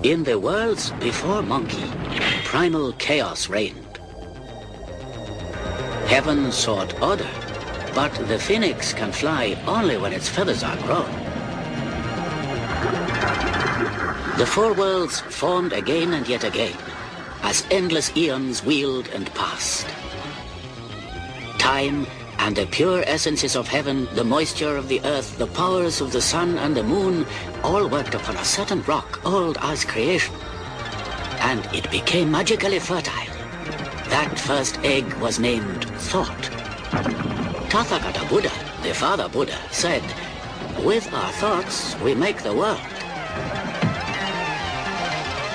In the worlds before Monkey, primal chaos reigned. Heaven sought order, but the phoenix can fly only when its feathers are grown. The four worlds formed again and yet again, as endless eons wheeled and passed. Time and the pure essences of heaven, the moisture of the earth, the powers of the sun and the moon, all worked upon a certain rock old as creation. And it became magically fertile. That first egg was named Thought. Tathagata Buddha, the father Buddha, said, "With our thoughts, we make the world."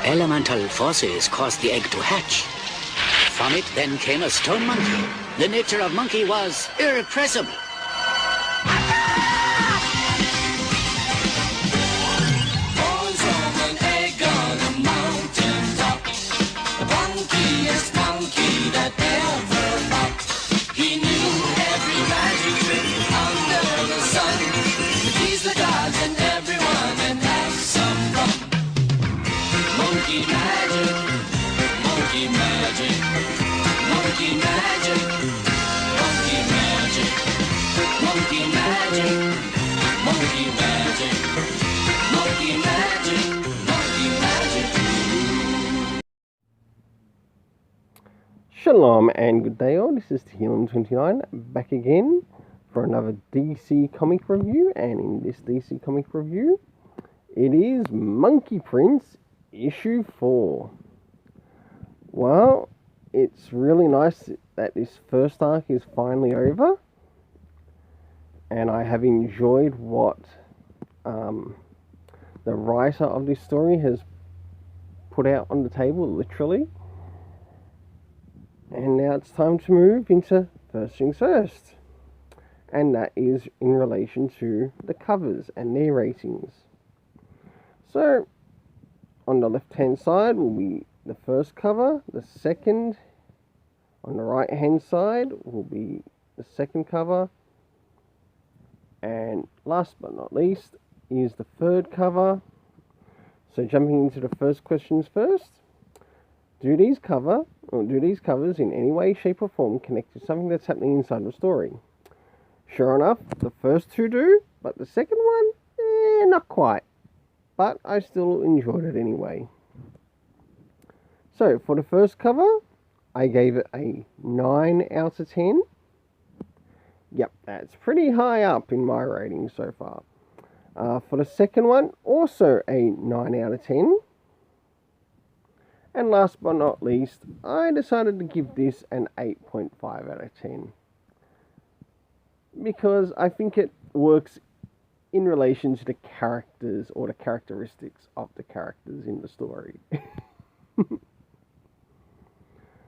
Elemental forces caused the egg to hatch. From it then came a stone monkey. The nature of monkey was irrepressible. Born from an egg on a mountain top, the funkiest monkey that ever walked. He knew every magic trick under the sun, to tease the gods and everyone and have some fun. Monkey magic, monkey magic, monkey magic, monkey magic, monkey magic, monkey magic, monkey magic, monkey magic. Shalom and good day all, this is Helium29 back again for another DC comic review, and in this DC comic review it is Monkey Prince issue 4. Well, it's really nice that this first arc is finally over, and I have enjoyed what the writer of this story has put out on the table, literally. And now it's time to move into first things first, and that is in relation to the covers and their ratings. So on the left hand side will be the first cover, the second on the right hand side will be the second cover, and last but not least is the third cover. So jumping into the first questions first, do these covers in any way, shape or form connect to something that's happening inside the story? Sure enough, the first two do, but the second one, not quite. But I still enjoyed it anyway. So for the first cover, I gave it a 9 out of 10. Yep, that's pretty high up in my rating so far. For the second one, also a 9 out of 10. And last but not least, I decided to give this an 8.5 out of 10. Because I think it works in relation to the characters or the characteristics of the characters in the story.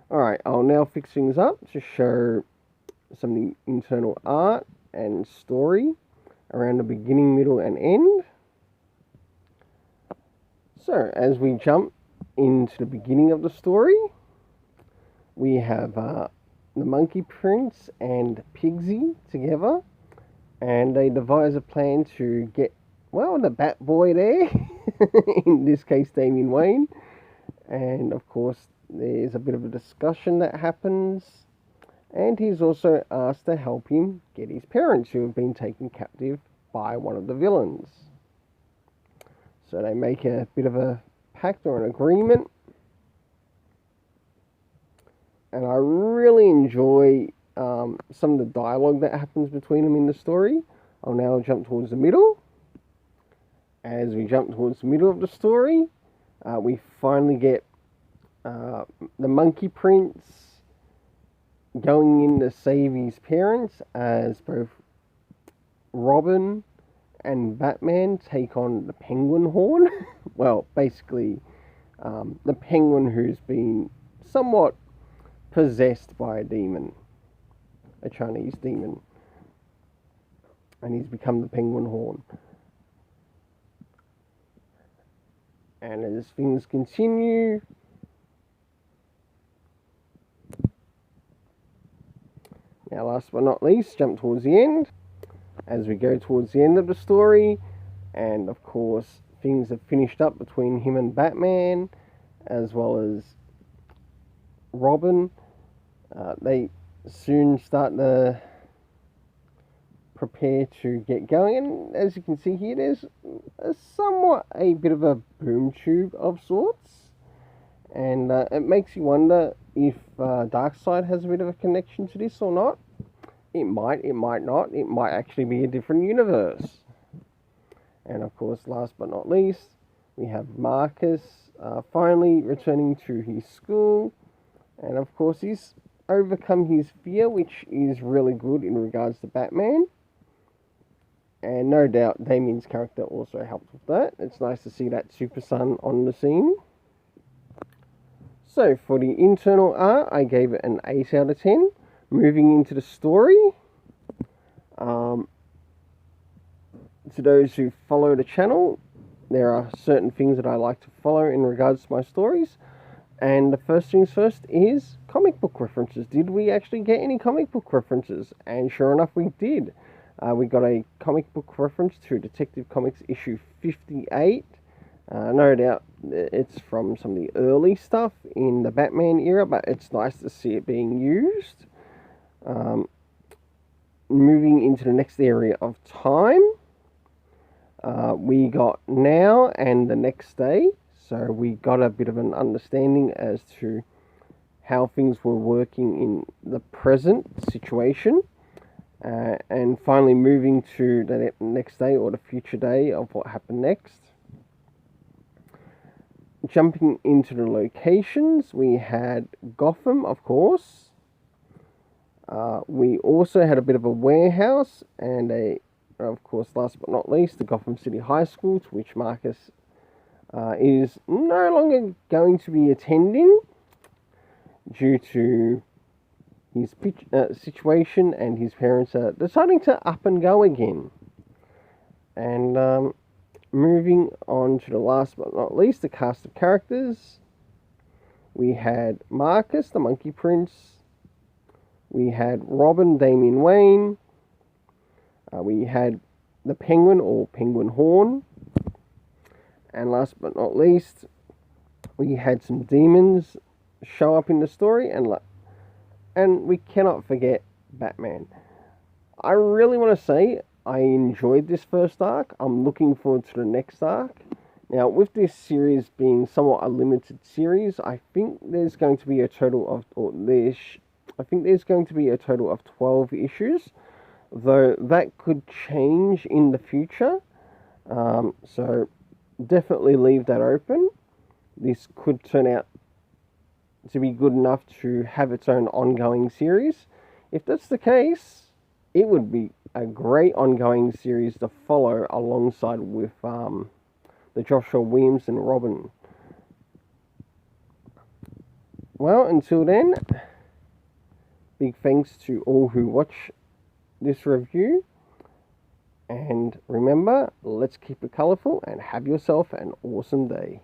Alright, I'll now fix things up to show some of the internal art and story around the beginning, middle and end. So, as we jump into the beginning of the story, we have the Monkey Prince and Pigsy together, and they devise a plan to get, well, the Bat Boy there, in this case Damian Wayne, and of course there's a bit of a discussion that happens, and he's also asked to help him get his parents, who have been taken captive by one of the villains. So they make a bit of a pact or an agreement, and I really enjoy some of the dialogue that happens between them in the story. I'll now jump towards the middle. As we jump towards the middle of the story, we finally get the Monkey Prince going in to save his parents, as both Robin and Batman take on the Penguin Horn. Well, basically, the Penguin who's been somewhat possessed by a demon, a Chinese demon, and he's become the Penguin Horn. And as things continue, now last but not least, jump towards the end. As we go towards the end of the story, and of course things have finished up between him and Batman, as well as Robin. They soon start to prepare to get going, and as you can see here, there's somewhat a bit of a boom tube of sorts, and it makes you wonder if Darkseid has a bit of a connection to this or not. It might not. It might actually be a different universe. And of course, last but not least, we have Marcus finally returning to his school, and of course he's overcome his fear, which is really good in regards to Batman. And no doubt Damien's character also helped with that. It's nice to see that super son on the scene. So for the internal art, I gave it an 8 out of 10. Moving into the story, to those who follow the channel, there are certain things that I like to follow in regards to my stories. And the first things first is comic book references. Did we actually get any comic book references? And sure enough, we did. We got a comic book reference to Detective Comics issue 58. No doubt it's from some of the early stuff in the Batman era, but it's nice to see it being used. Moving into the next area of time, we got now and the next day, so we got a bit of an understanding as to how things were working in the present situation, and finally moving to the next day or the future day of what happened next. Jumping into the locations, we had Gotham, of course. We also had a bit of a warehouse and of course, last but not least, the Gotham City High School, to which Marcus is no longer going to be attending due to his situation, and his parents are deciding to up and go again. And moving on to the last but not least, the cast of characters. We had Marcus, the Monkey Prince. We had Robin, Damian Wayne. We had the Penguin, or Penguin Horn. And last but not least, we had some demons show up in the story, and we cannot forget Batman. I really want to say I enjoyed this first arc. I'm looking forward to the next arc. Now, with this series being somewhat a limited series, I think there's going to be a total of, I think there's going to be a total of 12 issues, though that could change in the future. So definitely leave that open. This could turn out to be good enough to have its own ongoing series. If that's the case, it would be a great ongoing series to follow alongside with the Joshua Williamson Robin. Well, until then, big thanks to all who watch this review, and remember, let's keep it colourful and have yourself an awesome day.